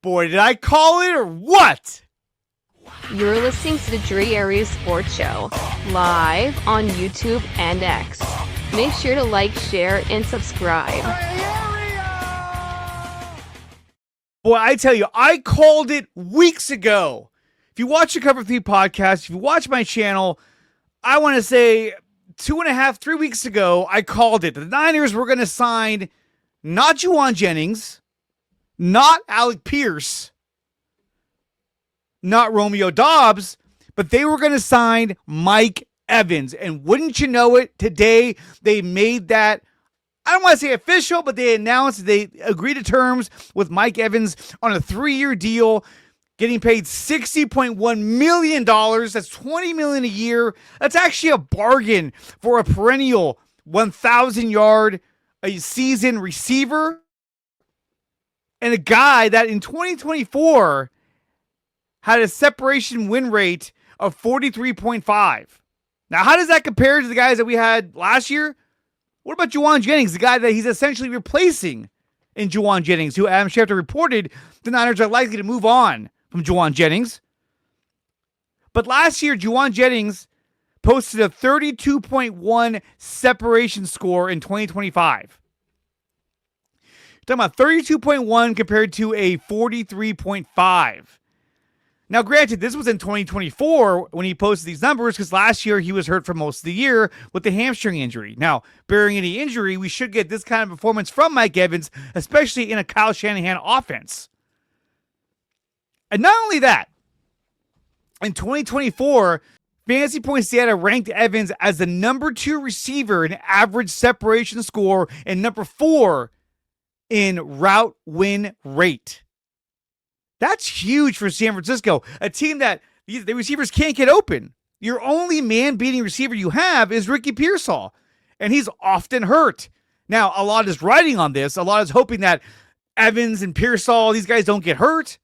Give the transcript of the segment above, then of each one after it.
Boy, did I call it or what? You're listening to the Dre Area Sports Show, live on YouTube and X. Make sure to like, share, and subscribe. Boy, I tell you, I called it weeks ago. If you watch the Cover 3 podcast, if you watch my channel, I want to say 2.5, 3 weeks ago, I called it. The Niners were going to sign not Juwan Jennings, not Alec Pierce, not Romeo Doubs, but they were going to sign Mike Evans. And wouldn't you know it, today they made that, I don't want to say official, but they announced they agreed to terms with Mike Evans on a 3-year deal, getting paid $60.1 million. That's $20 million a year. That's actually a bargain for a perennial 1,000-yard a season receiver and a guy that in 2024 had a separation win rate of 43.5. Now, how does that compare to the guys that we had last year? What about Juwan Jennings, the guy that he's essentially replacing in Juwan Jennings, who Adam Schefter reported the Niners are likely to move on from Juwan Jennings. But last year, Juwan Jennings posted a 32.1 separation score in 2025. You're talking about 32.1 compared to a 43.5. Now, granted, this was in 2024 when he posted these numbers because last year he was hurt for most of the year with the hamstring injury. Now, bearing any injury, we should get this kind of performance from Mike Evans, especially in a Kyle Shanahan offense. And not only that, in 2024, Fantasy Points Data ranked Evans as the number 2 receiver in average separation score and number 4 in route win rate. That's huge for San Francisco, a team that the receivers can't get open. Your only man-beating receiver you have is Ricky Pearsall, and he's often hurt. Now, a lot is riding on this. A lot is hoping that Evans and Pearsall, these guys don't get hurt.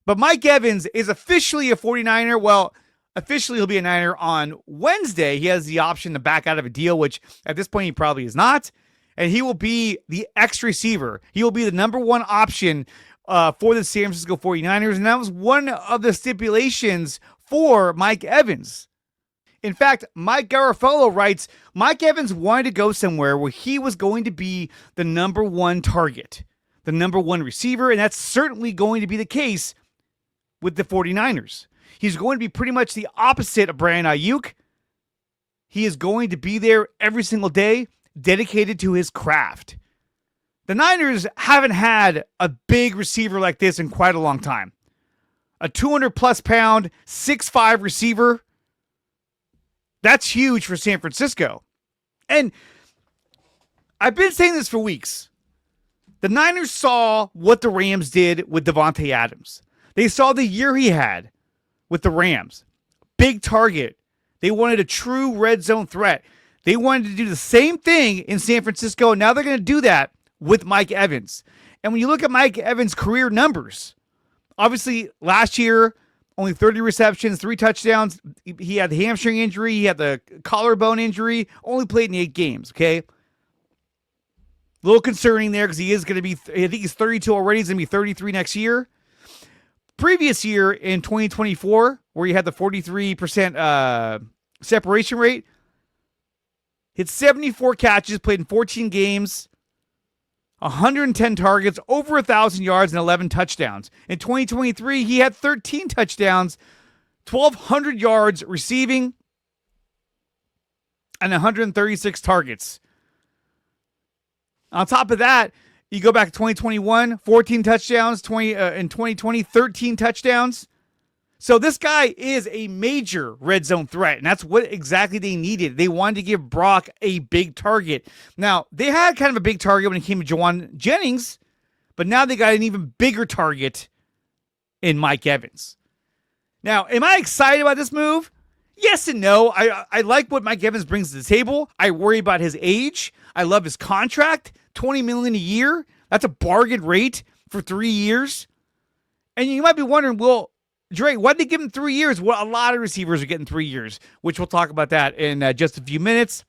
But Mike Evans is officially a 49er. Well, officially he'll be a Niner on Wednesday. He has the option to back out of a deal, which at this point he probably is not. And he will be the X receiver. He will be the number 1 option for the San Francisco 49ers, and that was one of the stipulations for Mike Evans. In fact, Mike Garafolo writes, Mike Evans wanted to go somewhere where he was going to be the number 1 target, the number 1 receiver, and that's certainly going to be the case with the 49ers. He's going to be pretty much the opposite of Brandon Ayuk. He is going to be there every single day, dedicated to his craft. The Niners haven't had a big receiver like this in quite a long time. A 200-plus pound, 6'5" receiver. That's huge for San Francisco. And I've been saying this for weeks. The Niners saw what the Rams did with Devontae Adams. They saw the year he had with the Rams. Big target. They wanted a true red zone threat. They wanted to do the same thing in San Francisco, and now they're going to do that with Mike Evans. And when you look at Mike Evans' career numbers, obviously last year, only 30 receptions, 3 touchdowns. He had the hamstring injury. He had the collarbone injury. Only played in 8 games, okay? A little concerning there because he is going to be, I think he's 32 already. He's going to be 33 next year. Previous year in 2024, where he had the 43% separation rate, hit 74 catches, played in 14 games, 110 targets, over 1,000 yards, and 11 touchdowns. In 2023, he had 13 touchdowns, 1,200 yards receiving, and 136 targets. On top of that, you go back to 2021, 14 touchdowns, in 2020, 13 touchdowns. So this guy is a major red zone threat, and that's what exactly they needed. They wanted to give Brock a big target. Now, they had kind of a big target when it came to Juwan Jennings, but now they got an even bigger target in Mike Evans. Now, am I excited about this move? Yes and no. I like what Mike Evans brings to the table. I worry about his age. I love his contract, $20 million a year. That's a bargain rate for 3 years. And you might be wondering, well, Dre, why did they give him 3 years? Well, a lot of receivers are getting 3 years, which we'll talk about that in just a few minutes.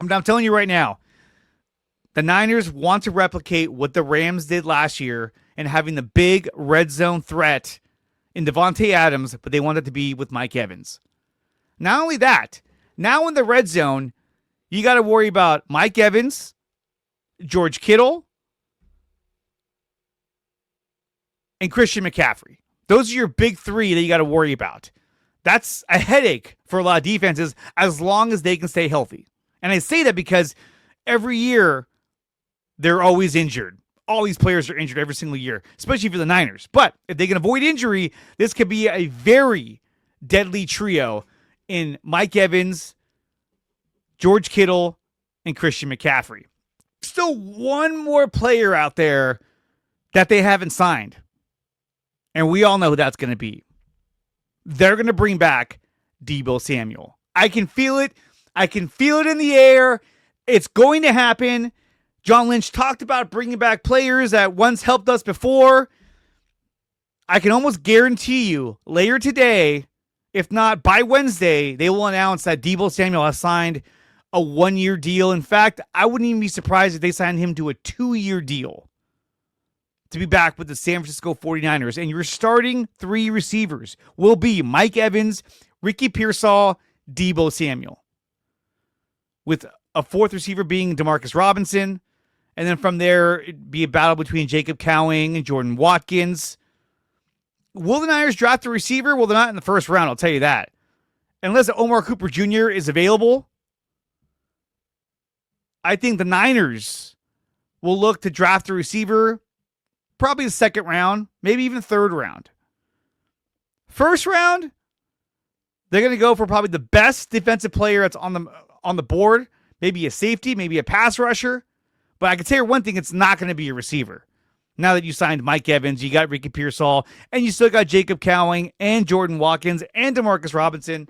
I'm telling you right now, the Niners want to replicate what the Rams did last year and having the big red zone threat in Devontae Adams, but they want it to be with Mike Evans. Not only that, now in the red zone, you got to worry about Mike Evans, George Kittle, and Christian McCaffrey. Those are your big three that you got to worry about. That's a headache for a lot of defenses as long as they can stay healthy. And I say that because every year they're always injured. All these players are injured every single year, especially for the Niners. But if they can avoid injury, this could be a very deadly trio in Mike Evans, George Kittle, and Christian McCaffrey. Still one more player out there that they haven't signed. And we all know who that's going to be. They're going to bring back Deebo Samuel. I can feel it. I can feel it in the air. It's going to happen. John Lynch talked about bringing back players that once helped us before. I can almost guarantee you later today, if not by Wednesday, they will announce that Deebo Samuel has signed a 1-year deal. In fact, I wouldn't even be surprised if they signed him to a 2-year deal to be back with the San Francisco 49ers. And your starting 3 receivers will be Mike Evans, Ricky Pearsall, Deebo Samuel, with a 4th receiver being Demarcus Robinson. And then from there, it'd be a battle between Jacob Cowing and Jordan Watkins. Will the Niners draft a receiver? Well, they're not in the first round, I'll tell you that. Unless Omar Cooper Jr. is available, I think the Niners will look to draft a receiver probably the 2nd round, maybe even 3rd round. First round, they're going to go for probably the best defensive player that's on the board. Maybe a safety, maybe a pass rusher. But I can tell you one thing, it's not going to be a receiver. Now that you signed Mike Evans, you got Ricky Pearsall, and you still got Jacob Cowing and Jordan Watkins and Demarcus Robinson.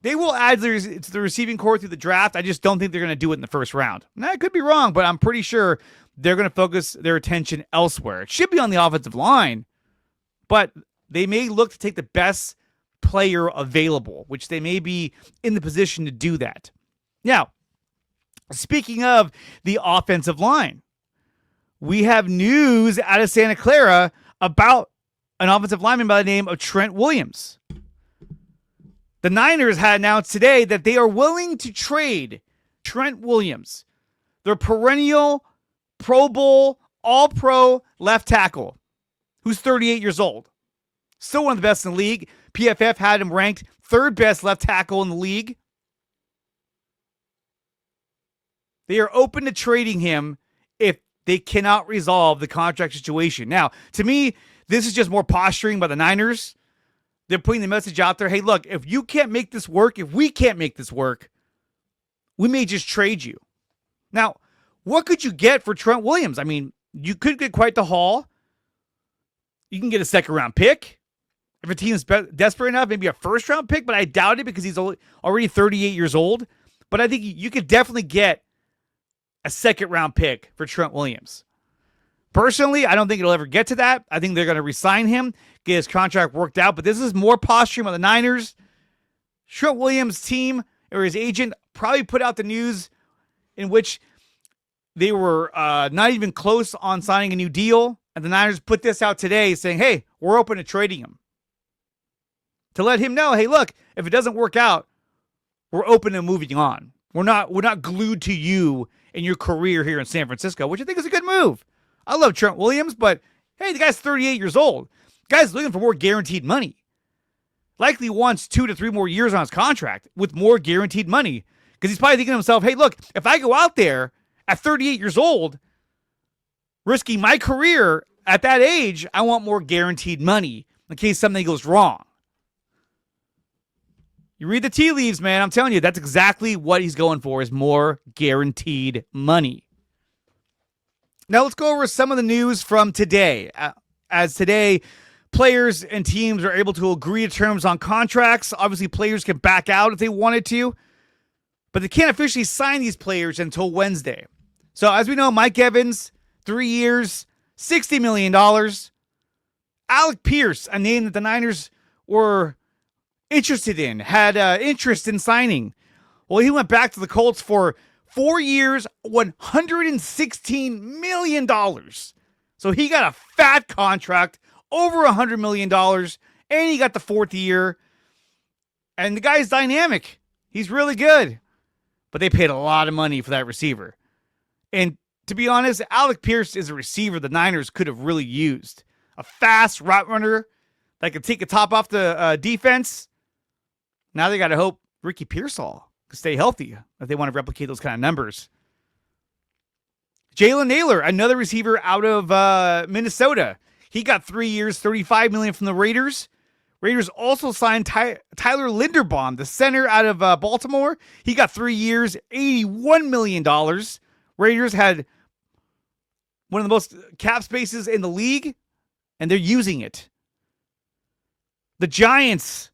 They will add to the receiving core through the draft. I just don't think they're going to do it in the first round. Now, I could be wrong, but I'm pretty sure they're going to focus their attention elsewhere. It should be on the offensive line, but they may look to take the best player available, which they may be in the position to do that. Now, speaking of the offensive line, we have news out of Santa Clara about an offensive lineman by the name of Trent Williams. The Niners had announced today that they are willing to trade Trent Williams, their perennial Pro Bowl, All-Pro left tackle, who's 38 years old. Still one of the best in the league. PFF had him ranked 3rd best left tackle in the league. They are open to trading him if they cannot resolve the contract situation. Now, to me, this is just more posturing by the Niners. They're putting the message out there, hey, look, if you can't make this work, if we can't make this work, we may just trade you. Now, what could you get for Trent Williams? I mean, you could get quite the haul. You can get a 2nd-round pick. If a team is desperate enough, maybe a 1st-round pick, but I doubt it because he's already 38 years old. But I think you could definitely get a 2nd-round pick for Trent Williams. Personally, I don't think it'll ever get to that. I think they're going to re-sign him, get his contract worked out. But this is more posturing by the Niners. Trent Williams' team or his agent probably put out the news in which they were not even close on signing a new deal. And the Niners put this out today saying, hey, we're open to trading him. To let him know, hey, look, if it doesn't work out, we're open to moving on. We're not glued to you in your career here in San Francisco, which I think is a good move. I love Trent Williams, but hey, the guy's 38 years old. The guy's looking for more guaranteed money. Likely wants 2 to 3 more years on his contract with more guaranteed money. Because he's probably thinking to himself, hey, look, if I go out there at 38 years old, risking my career at that age, I want more guaranteed money in case something goes wrong. You read the tea leaves, man. I'm telling you, that's exactly what he's going for, is more guaranteed money. Now let's go over some of the news from today. As today, players and teams are able to agree to terms on contracts. Obviously, players can back out if they wanted to, but they can't officially sign these players until Wednesday. So as we know, Mike Evans, 3 years, $60 million. Alec Pierce, a name that the Niners were interested in, had interest in signing. Well, he went back to the Colts for 4 years, $116 million. So he got a fat contract, over $100 million, and he got the 4th year. And the guy's dynamic. He's really good. But they paid a lot of money for that receiver. And to be honest, Alec Pierce is a receiver the Niners could have really used. A fast route runner that could take the top off the defense. Now they got to hope Ricky Pearsall can stay healthy if they want to replicate those kind of numbers. Jalen Naylor, another receiver out of Minnesota. He got 3 years, $35 million from the Raiders. Raiders also signed Tyler Linderbaum, the center out of Baltimore. He got 3 years, $81 million. Raiders had one of the most cap spaces in the league, and they're using it. The Giants,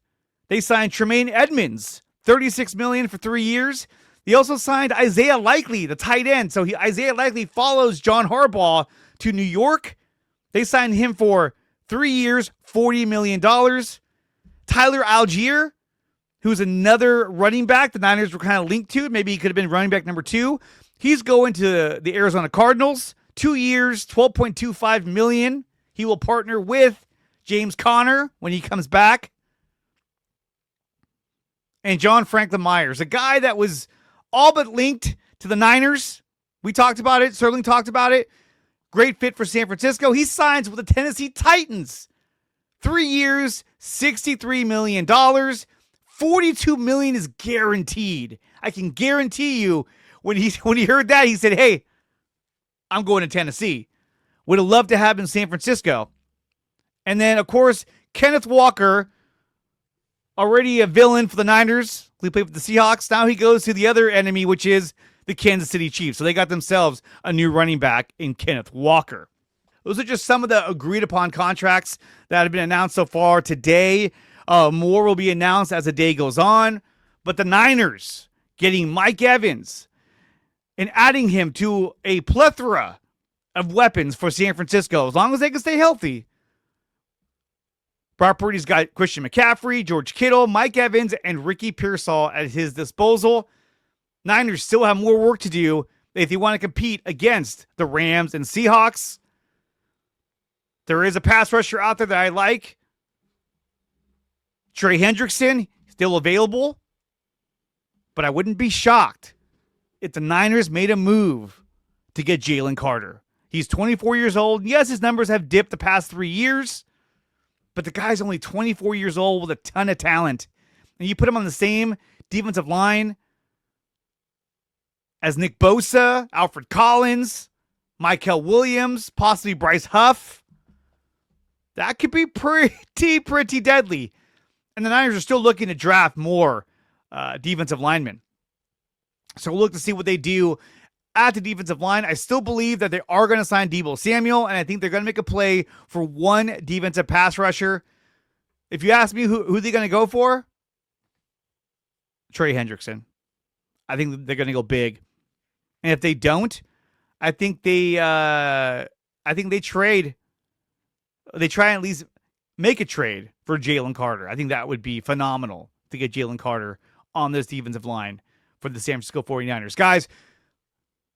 they signed Tremaine Edmonds, $36 million for 3 years. They also signed Isaiah Likely, the tight end. So Isaiah Likely follows John Harbaugh to New York. They signed him for 3 years, $40 million. Tyler Algier, who's another running back the Niners were kind of linked to. Maybe he could have been running back number 2. He's going to the Arizona Cardinals. 2 years, $12.25 million. He will partner with James Conner when he comes back. And John Franklin Myers, a guy that was all but linked to the Niners. We talked about it. Sterling talked about it. Great fit for San Francisco. He signs with the Tennessee Titans. 3 years, $63 million. $42 million is guaranteed. I can guarantee you when he heard that, he said, hey, I'm going to Tennessee. Would have loved to have him in San Francisco. And then, of course, Kenneth Walker, already a villain for the Niners. He played for the Seahawks. Now he goes to the other enemy, which is the Kansas City Chiefs. So they got themselves a new running back in Kenneth Walker. Those are just some of the agreed upon contracts that have been announced so far today. More will be announced as the day goes on. But the Niners getting Mike Evans and adding him to a plethora of weapons for San Francisco, as long as they can stay healthy. Brock Purdy's got Christian McCaffrey, George Kittle, Mike Evans, and Ricky Pearsall at his disposal. Niners still have more work to do if they want to compete against the Rams and Seahawks. There is a pass rusher out there that I like. Trey Hendrickson, still available. But I wouldn't be shocked if the Niners made a move to get Jalen Carter. He's 24 years old. Yes, his numbers have dipped the past 3 years. But the guy's only 24 years old with a ton of talent. And you put him on the same defensive line as Nick Bosa, Alfred Collins, Mykel Williams, possibly Bryce Huff. That could be pretty deadly. And the Niners are still looking to draft more defensive linemen. So we'll look to see what they do at the defensive line. I still believe that they are going to sign Deebo Samuel, and I think they're going to make a play for one defensive pass rusher. If you ask me who they're going to go for, Trey Hendrickson. I think they're going to go big. And if they don't, I think they trade. They try and at least make a trade for Jalen Carter. I think that would be phenomenal to get Jalen Carter on this defensive line for the San Francisco 49ers. Guys,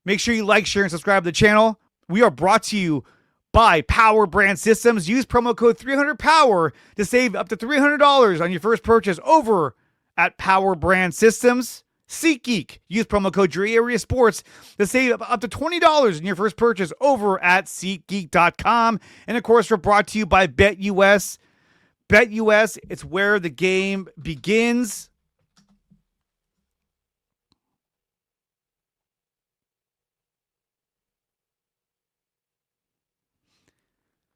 make sure you like, share, and subscribe to the channel. We are brought to you by Power Brand Systems. Use promo code 300POWER to save up to $300 on your first purchase over at Power Brand Systems. SeatGeek. Use promo code DreAreaSports to save up to $20 in your first purchase over at SeatGeek.com. And of course, we're brought to you by BetUS. BetUS, it's where the game begins.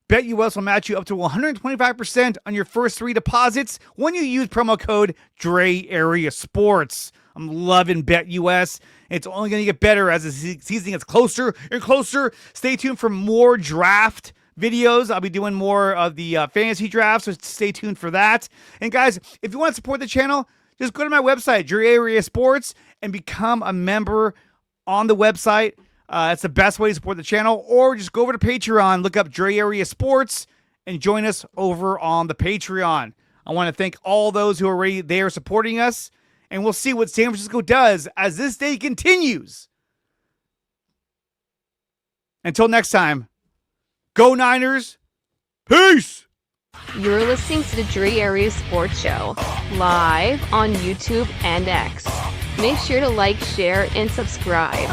BetUS will match you up to 125% on your first 3 deposits when you use promo code DreAreaSports. I'm loving BetUS. It's only going to get better as the season gets closer and closer. Stay tuned for more draft videos. I'll be doing more of the fantasy drafts, so stay tuned for that. And guys, if you want to support the channel, just go to my website, Dre Area Sports, and become a member on the website. That's the best way to support the channel. Or just go over to Patreon, look up Dre Area Sports, and join us over on the Patreon. I want to thank all those who are already there supporting us. And we'll see what San Francisco does as this day continues. Until next time, Go Niners. Peace. You're listening to the Dre Area Sports Show, live on YouTube and X. Make sure to like, share, and subscribe.